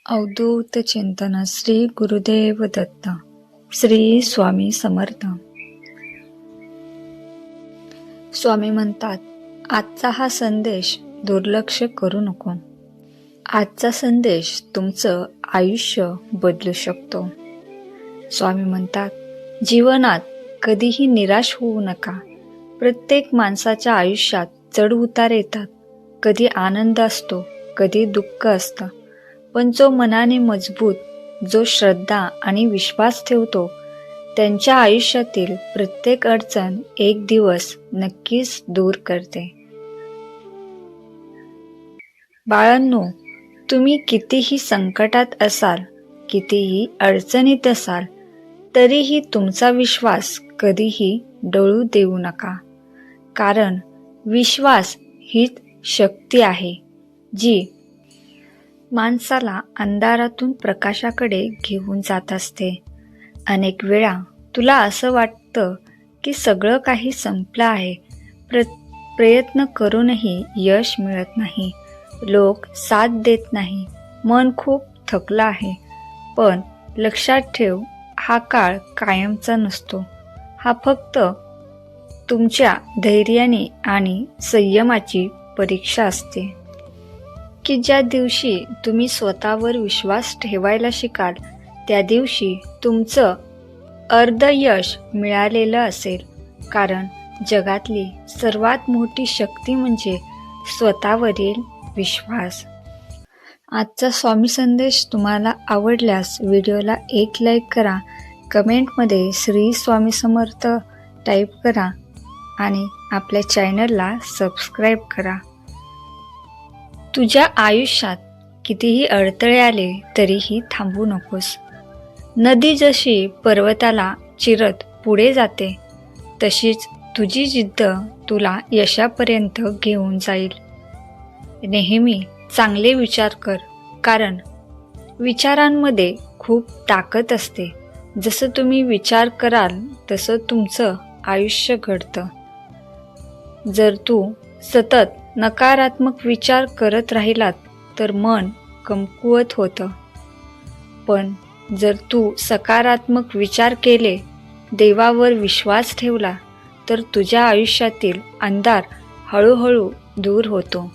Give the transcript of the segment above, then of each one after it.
अवधूत चिंतन श्री गुरुदेव दत्त. श्री स्वामी समर्थ. स्वामी म्हणतात, आजचा हा संदेश दुर्लक्ष करू नको. आजचा संदेश तुमचं आयुष्य बदलू शकतो. स्वामी म्हणतात, जीवनात कधीही निराश होऊ नका. प्रत्येक माणसाच्या आयुष्यात चढ उतार येतात. कधी आनंद असतो, कधी दुःख असतं. पण जो मनाने मजबूत, जो श्रद्धा आणि विश्वास ठेवतो, त्यांच्या आयुष्यातील प्रत्येक अडचण एक दिवस नक्कीच दूर करते. बाळांनो, तुम्ही कितीही संकटात असाल, कितीही अडचणीत असाल, तरीही तुमचा विश्वास कधीही डळू देऊ नका. कारण विश्वास हीच शक्ती आहे, जी माणसाला अंधारातून प्रकाशाकडे घेऊन जात असते. अनेक वेळा तुला असं वाटतं की सगळं काही संपलं आहे. प्रयत्न करूनही यश मिळत नाही. लोक साथ देत नाही. मन खूप थकलं आहे. पण लक्षात ठेव, हा काळ कायमचा नसतो. हा फक्त तुमच्या धैर्याने आणि संयमाची परीक्षा असते. की ज्या दिवशी तुम्ही स्वतःवर विश्वास ठेवायला शिकाल, त्या दिवशी तुमचं अर्ध यश मिळालेलं असेल. कारण जगातली सर्वात मोठी शक्ती म्हणजे स्वतःवरील विश्वास. आजचा स्वामी संदेश तुम्हाला आवडल्यास व्हिडिओला एक लाईक करा. कमेंटमध्ये श्री स्वामी समर्थ टाईप करा आणि आपल्या चॅनलला सबस्क्राईब करा. तुझ्या आयुष्यात कितीही अडथळे आले तरीही थांबू नकोस. नदी जशी पर्वताला चिरत पुढे जाते, तशीच तुझी जिद्द तुला यशापर्यंत घेऊन जाईल. नेहमी चांगले विचार कर, कारण विचारांमध्ये खूप ताकद असते. जसं तुम्ही विचार कराल तसं तुमचं आयुष्य घडतं. जर तू सतत नकारात्मक विचार करत राहिलात तर मन कमकुवत होतं. पण जर तू सकारात्मक विचार केले, देवावर विश्वास ठेवला, तर तुझ्या आयुष्यातील अंधार हळूहळू दूर होतो.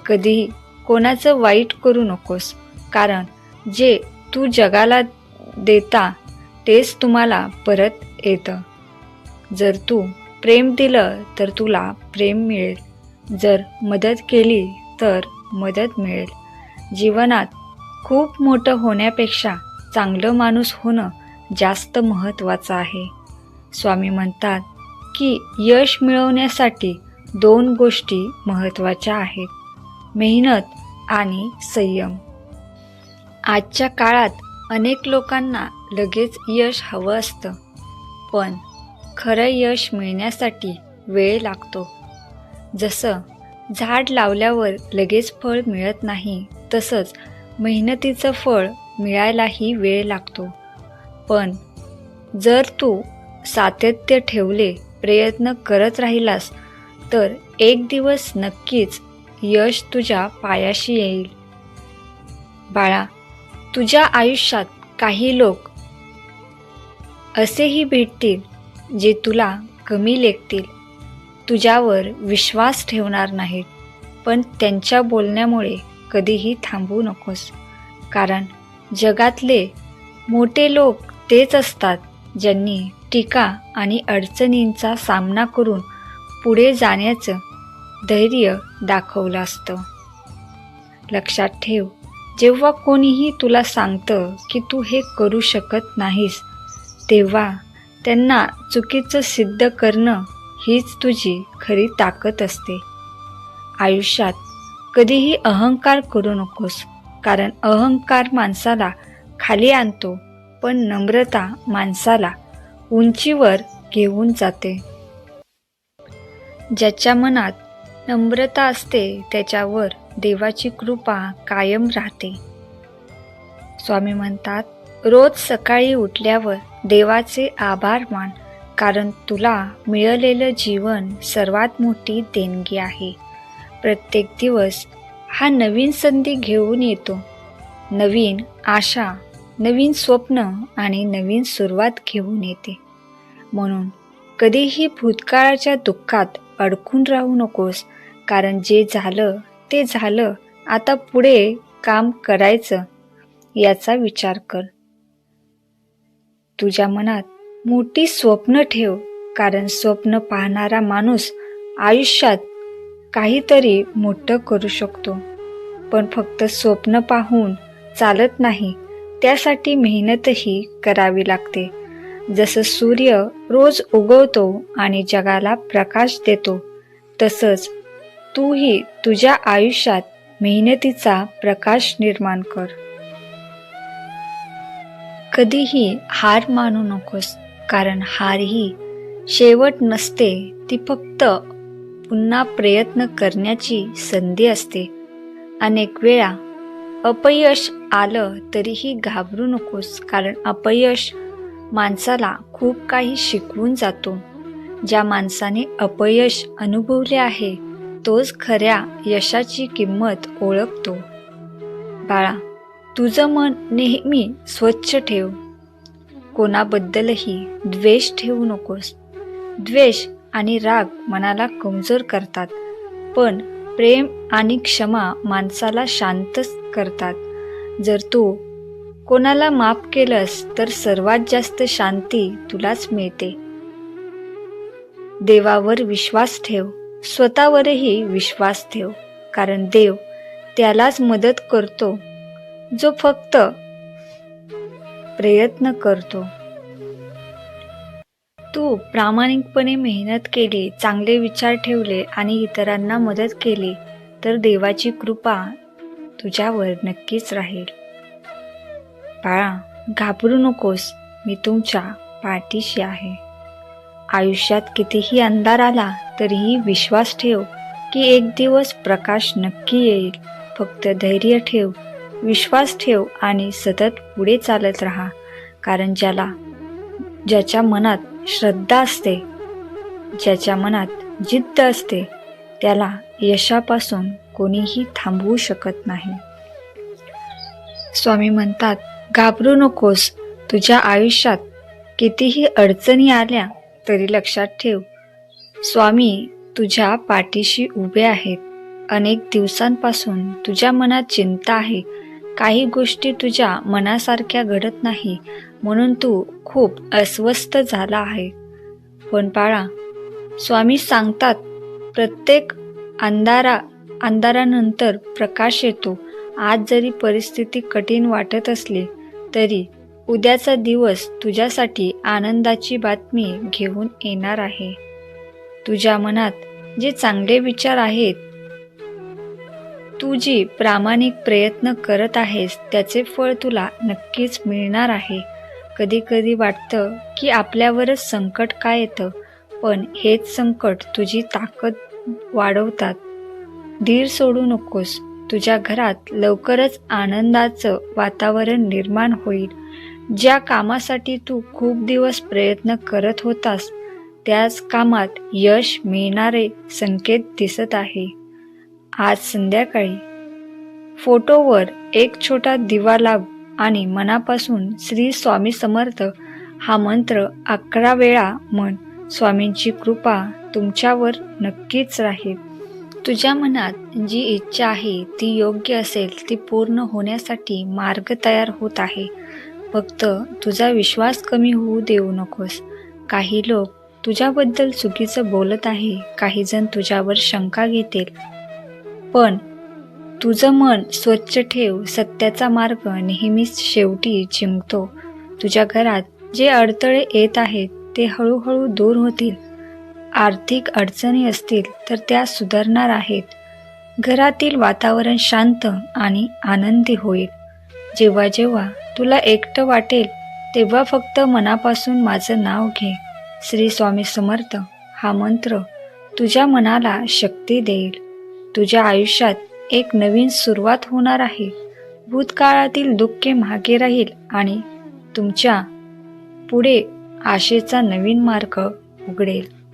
कधीही कोणाचं वाईट करू नकोस, कारण जे तू जगाला देता तेच तुम्हाला परत येतं. जर तू प्रेम दिलं तर तुला प्रेम मिळेल. जर मदत केली तर मदत मिळेल. जीवनात खूप मोठं होण्यापेक्षा चांगलं माणूस होणं जास्त महत्त्वाचं आहे. स्वामी म्हणतात की यश मिळवण्यासाठी 2 गोष्टी महत्त्वाच्या आहेत, मेहनत आणि संयम. आजच्या काळात अनेक लोकांना लगेच यश हवं असतं, पण खरं यश मिळण्यासाठी वेळ लागतो. जसं झाड लावल्यावर लगेच फळ मिळत नाही, तसंच मेहनतीचं फळ मिळायलाही वेळ लागतो. पण जर तू सातत्य ठेवले, प्रयत्न करत राहिलास, तर एक दिवस नक्कीच यश तुझ्या पायाशी येईल. बाळा, तुझ्या आयुष्यात काही लोक असेही भेटतील जे तुला कमी लेखतील, तुझ्यावर विश्वास ठेवणार नाहीत. पण त्यांच्या बोलण्यामुळे कधीही थांबू नकोस. कारण जगातले मोठे लोक तेच असतात ज्यांनी टीका आणि अडचणींचा सामना करून पुढे जाण्याचं धैर्य दाखवलं असतं. लक्षात ठेव, जेव्हा कोणीही तुला सांगतं की तू हे करू शकत नाहीस, तेव्हा त्यांना चुकीचं सिद्ध करणं हीच तुझी खरी ताकद असते. आयुष्यात कधीही अहंकार करू नकोस, कारण अहंकार माणसाला खाली आणतो, पण नम्रता माणसाला उंचीवर घेऊन जाते. ज्याच्या मनात नम्रता असते त्याच्यावर देवाची कृपा कायम राहते. स्वामी म्हणतात, रोज सकाळी उठल्यावर देवाचे आभार मान, कारण तुला मिळालेलं जीवन सर्वात मोठी देणगी आहे. प्रत्येक दिवस हा नवीन संधी घेऊन येतो. नवीन आशा, नवीन स्वप्न आणि नवीन सुरुवात घेऊन येते. म्हणून कधीही भूतकाळाच्या दुःखात अडकून राहू नकोस, कारण जे झालं ते झालं. आता पुढे काम करायचं याचा विचार कर. तुझ्या मनात मोठी स्वप्न ठेव, कारण स्वप्न पाहणारा माणूस आयुष्यात काहीतरी मोठं करू शकतो. पण फक्त स्वप्न पाहून चालत नाही, त्यासाठी मेहनतही करावी लागते. जसं सूर्य रोज उगवतो आणि जगाला प्रकाश देतो, तसंच तूही तुझ्या आयुष्यात मेहनतीचा प्रकाश निर्माण कर. कधीही हार मानू नकोस, कारण हार ही शेवट नसते, ती फक्त पुन्हा प्रयत्न करण्याची संधी असते. अनेक वेळा अपयश आलं तरीही घाबरू नकोस, कारण अपयश माणसाला खूप काही शिकवून जातो. ज्या माणसाने अपयश अनुभवले आहे तोच खऱ्या यशाची किंमत ओळखतो. बाळा, तुझं मन नेहमी स्वच्छ ठेव. कोणाबद्दलही द्वेष ठेवू नकोस. द्वेष आणि राग मनाला कमजोर करतात, पण प्रेम आणि क्षमा माणसाला शांतच करतात. जर तू कोणाला माफ केलंस तर सर्वात जास्त शांती तुलाच मिळते. देवावर विश्वास ठेव, स्वतःवरही विश्वास ठेव, कारण देव त्यालाच मदत करतो जो फक्त प्रयत्न करतो. तू प्रामाणिकपणे मेहनत केली, चांगले विचार ठेवले आणि इतरांना मदत केली तर देवाची कृपा तुझ्यावर नक्कीच राहील. बाळा, घाबरू नकोस, मी तुमच्या पाठीशी आहे. आयुष्यात कितीही अंधार आला तरीही विश्वास ठेव की एक दिवस प्रकाश नक्की येईल. फक्त धैर्य ठेव, विश्वास ठेव आणि सतत पुढे चालत राहा, कारण ज्याच्या मनात श्रद्धा असते, ज्याच्या मनात जिद्द असते, त्याला यशापासून कोणीही थांबवू शकत नाही. स्वामी म्हणतात, घाबरू नकोस. तुझ्या आयुष्यात कितीही अडचणी आल्या तरी लक्षात ठेव, स्वामी तुझ्या पाठीशी उभे आहेत. अनेक दिवसांपासून तुझ्या मनात चिंता आहे. काही गोष्टी तुझ्या मनासारख्या घडत नाही, म्हणून तू खूप अस्वस्थ झाला आहे. पण बाळा, स्वामी सांगतात, प्रत्येक अंधारानंतर प्रकाश येतो. आज जरी परिस्थिती कठीण वाटत असली तरी उद्याचा दिवस तुझ्यासाठी आनंदाची बातमी घेऊन येणार आहे. तुझ्या मनात जे चांगले विचार आहेत, तू जी प्रामाणिक प्रयत्न करत आहेस, त्याचे फळ तुला नक्कीच मिळणार आहे. कधी कधी वाटतं की आपल्यावरच संकट काय येतं, पण हेच संकट तुझी ताकद वाढवतात. धीर सोडू नकोस. तुझ्या घरात लवकरच आनंदाचं वातावरण निर्माण होईल. ज्या कामासाठी तू खूप दिवस प्रयत्न करत होतास, त्याच कामात यश मिळणारे संकेत दिसत आहे. आज संध्याकाळी फोटोवर एक छोटा दिवा लाव आणि मनापासून श्री स्वामी समर्थ हा मंत्र 11 वेळा म्हण. स्वामींची कृपा तुमच्यावर नक्कीच राहील. तुझ्या मनात जी इच्छा आहे ती योग्य असेल, ती पूर्ण होण्यासाठी मार्ग तयार होत आहे. फक्त तुझा विश्वास कमी होऊ देऊ नकोस. काही लोक तुझ्याबद्दल चुकीचं बोलत आहे, काही जण तुझ्यावर शंका घेतील, पण तुझं मन स्वच्छ ठेव. सत्याचा मार्ग नेहमीच शेवटी जिंकतो. तुझ्या घरात जे अडथळे येत आहेत ते हळूहळू दूर होतील. आर्थिक अडचणी असतील तर त्या सुधारणार आहेत. घरातील वातावरण शांत आणि आनंदी होईल. जेव्हा जेव्हा तुला एकटं वाटेल तेव्हा फक्त मनापासून माझं नाव घे. श्री स्वामी समर्थ हा मंत्र तुझ्या मनाला शक्ती देईल. तुझ्या आयुष्यात एक नवीन सुरुवात होणार आहे. भूतकाळातील दुःखे मागे राहील आणि तुमच्या पुढे आशेचा नवीन मार्ग उघडेल.